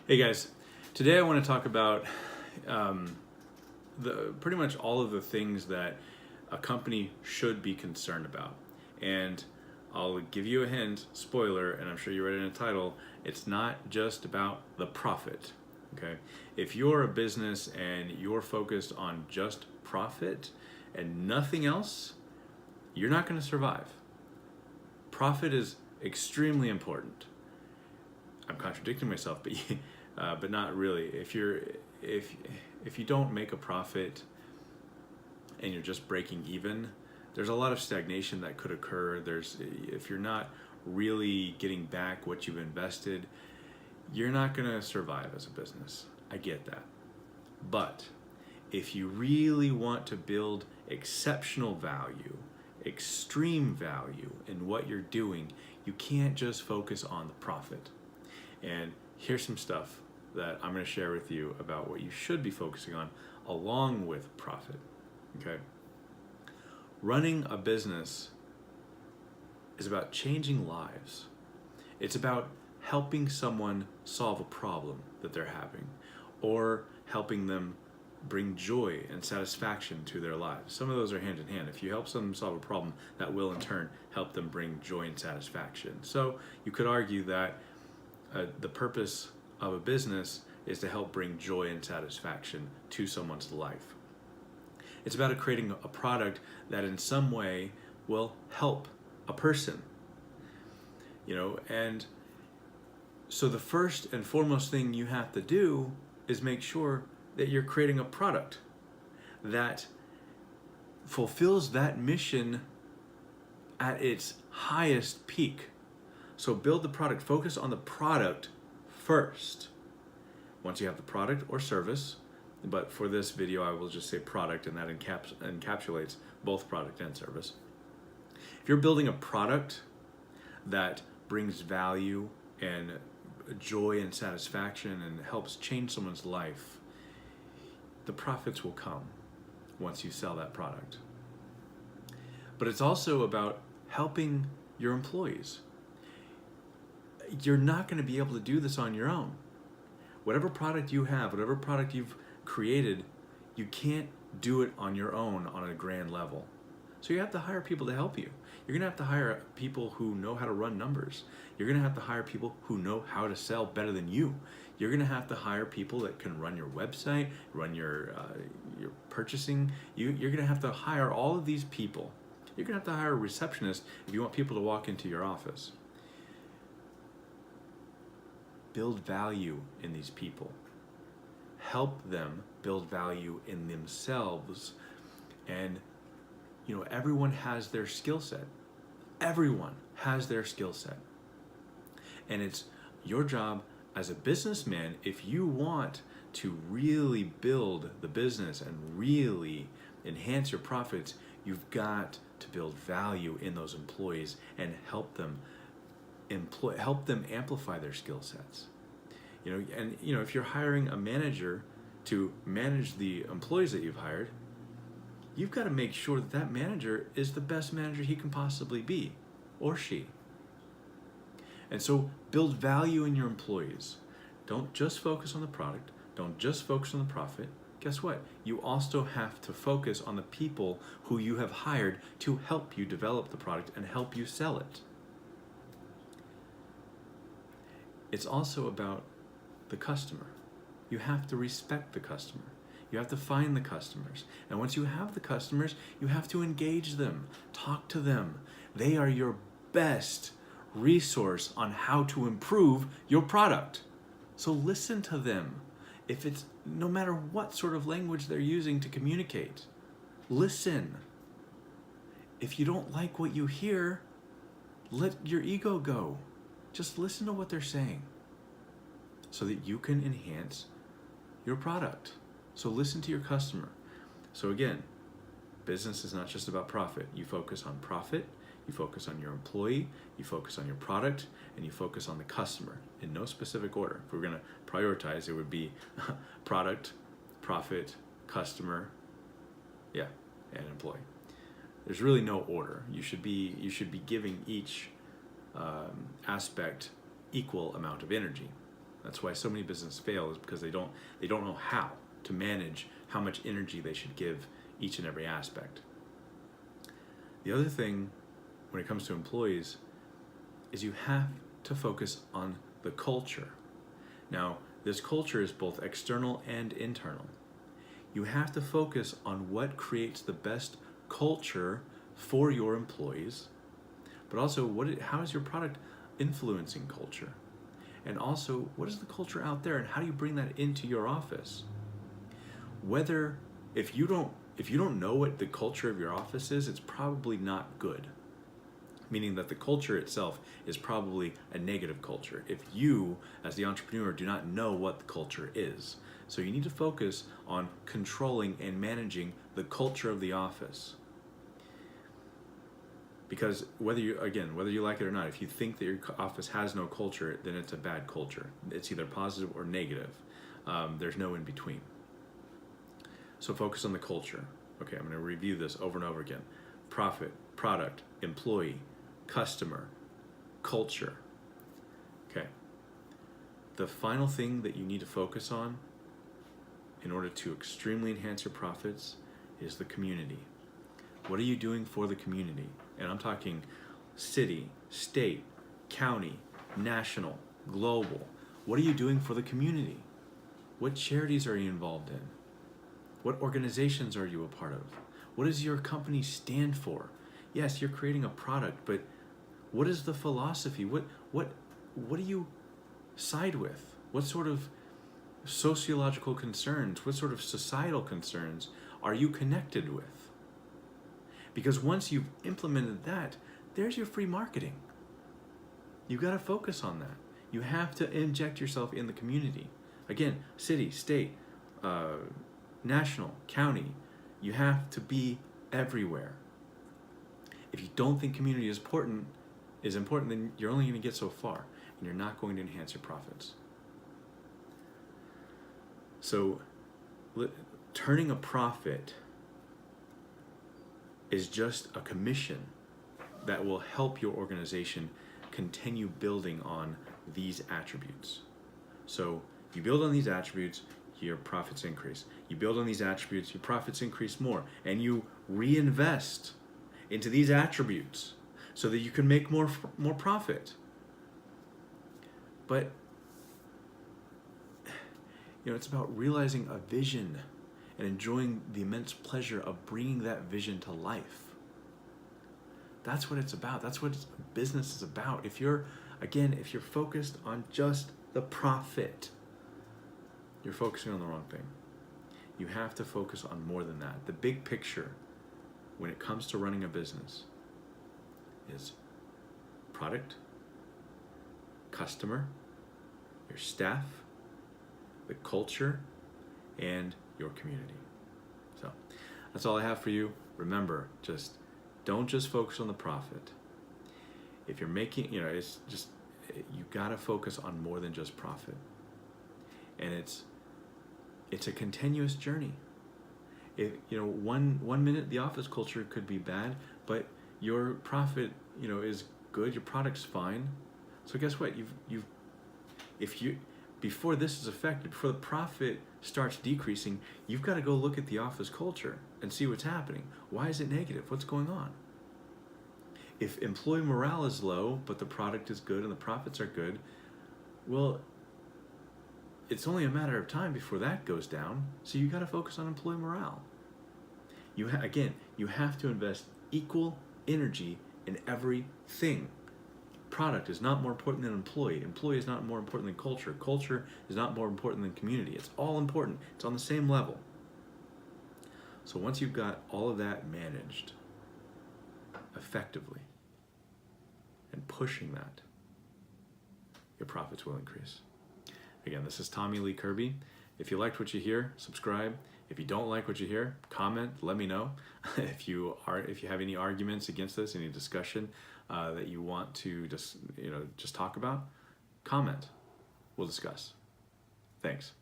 Hey guys, today I want to talk about pretty much all of the things that a company should be concerned about. And I'll give you a hint, spoiler, and I'm sure you read it in the title, it's not just about the profit. Okay? If you're a business and you're focused on just profit and nothing else, you're not going to survive. Profit is extremely important. I'm contradicting myself, but not really. If you don't make a profit and you're just breaking even, there's a lot of stagnation that could occur. If you're not really getting back what you've invested, you're not going to survive as a business. I get that. But if you really want to build exceptional value, extreme value in what you're doing, you can't just focus on the profit. And here's some stuff that I'm going to share with you about what you should be focusing on along with profit. Okay? Running a business is about changing lives. It's about helping someone solve a problem that they're having or helping them bring joy and satisfaction to their lives. Some of those are hand in hand. If you help someone solve a problem, that will in turn help them bring joy and satisfaction. So you could argue that the purpose of a business is to help bring joy and satisfaction to someone's life. It's about creating a product that in some way will help a person. And so the first and foremost thing you have to do is make sure that you're creating a product that fulfills that mission at its highest peak. So build the product, focus on the product first. Once you have the product or service, but for this video I will just say product, and that encapsulates both product and service. If you're building a product that brings value and joy and satisfaction and helps change someone's life, the profits will come once you sell that product. But it's also about helping your employees. You're not going to be able to do this on your own. Whatever product you have, whatever product you've created, you can't do it on your own on a grand level. So you have to hire people to help you. You're going to have to hire people who know how to run numbers. You're going to have to hire people who know how to sell better than you. You're going to have to hire people that can run your website, run your purchasing. You're going to have to hire all of these people. You're going to have to hire a receptionist if you want people to walk into your office. Build value in these people. Help them build value in themselves. And everyone has their skill set. Everyone has their skill set. And it's your job as a businessman, if you want to really build the business and really enhance your profits, you've got to build value in those employees and help them amplify their skill sets. If you're hiring a manager to manage the employees that you've hired, you've got to make sure that that manager is the best manager he can possibly be, or she. And so build value in your employees. Don't just focus on the product. Don't just focus on the profit. Guess what? You also have to focus on the people who you have hired to help you develop the product and help you sell it. It's also about the customer. You have to respect the customer. You have to find the customers. And once you have the customers, you have to engage them, talk to them. They are your best resource on how to improve your product. So listen to them. If it's no matter what sort of language they're using to communicate, listen. If you don't like what you hear, let your ego go. Just listen to what they're saying so that you can enhance your product. So listen to your customer. So again, business is not just about profit. You focus on profit, you focus on your employee, you focus on your product, and you focus on the customer in no specific order. If we're going to prioritize, it would be product, profit, customer, and employee. There's really no order. You should be giving each aspect equal amount of energy. That's why so many businesses fail, is because they don't know how to manage how much energy they should give each and every aspect. The other thing when it comes to employees is you have to focus on the culture. Now, this culture is both external and internal. You have to focus on what creates the best culture for your employees, but also how is your product influencing culture? And also, what is the culture out there, and how do you bring that into your office? If you don't know what the culture of your office is, it's probably not good. Meaning that the culture itself is probably a negative culture if you, as the entrepreneur, do not know what the culture is. So you need to focus on controlling and managing the culture of the office. Because whether you like it or not, if you think that your office has no culture, then it's a bad culture. It's either positive or negative. There's no in between. So focus on the culture. Okay, I'm going to review this over and over again. Profit, product, employee, customer, culture. Okay. The final thing that you need to focus on in order to extremely enhance your profits is the community. What are you doing for the community? And I'm talking city, state, county, national, global. What are you doing for the community? What charities are you involved in? What organizations are you a part of? What does your company stand for? Yes, you're creating a product, but what is the philosophy? What do you side with? What sort of sociological concerns, what sort of societal concerns are you connected with? Because once you've implemented that, there's your free marketing. You've got to focus on that. You have to inject yourself in the community. Again, city, state, national, county, you have to be everywhere. If you don't think community is important, then you're only going to get so far, and you're not going to enhance your profits. So, turning a profit is just a commission that will help your organization continue building on these attributes. So, you build on these attributes, your profits increase. You build on these attributes, your profits increase more, and you reinvest into these attributes so that you can make more profit. But it's about realizing a vision and enjoying the immense pleasure of bringing that vision to life. That's what it's about. That's what business is about. If you're focused on just the profit, you're focusing on the wrong thing. You have to focus on more than that. The big picture when it comes to running a business is product, customer, your staff, the culture, and your community. So that's all I have for you. Remember, don't just focus on the profit. If you're making, it's just, you gotta focus on more than just profit. And it's a continuous journey. If one minute the office culture could be bad, but your profit is good, your product's fine. So guess what? Before this is affected, before the profit starts decreasing, you've got to go look at the office culture and see what's happening. Why is it negative? What's going on? If employee morale is low, but the product is good and the profits are good, well, it's only a matter of time before that goes down. So you got to focus on employee morale. You have to invest equal energy in everything. Product is not more important than employee. Employee is not more important than culture. Culture is not more important than community. It's all important. It's on the same level. So once you've got all of that managed effectively and pushing that, your profits will increase. Again, this is Tommy Lee Kirby. If you liked what you hear, subscribe. If you don't like what you hear, comment, let me know. If you have any arguments against this, any discussion that you want to just talk about, comment. We'll discuss. Thanks.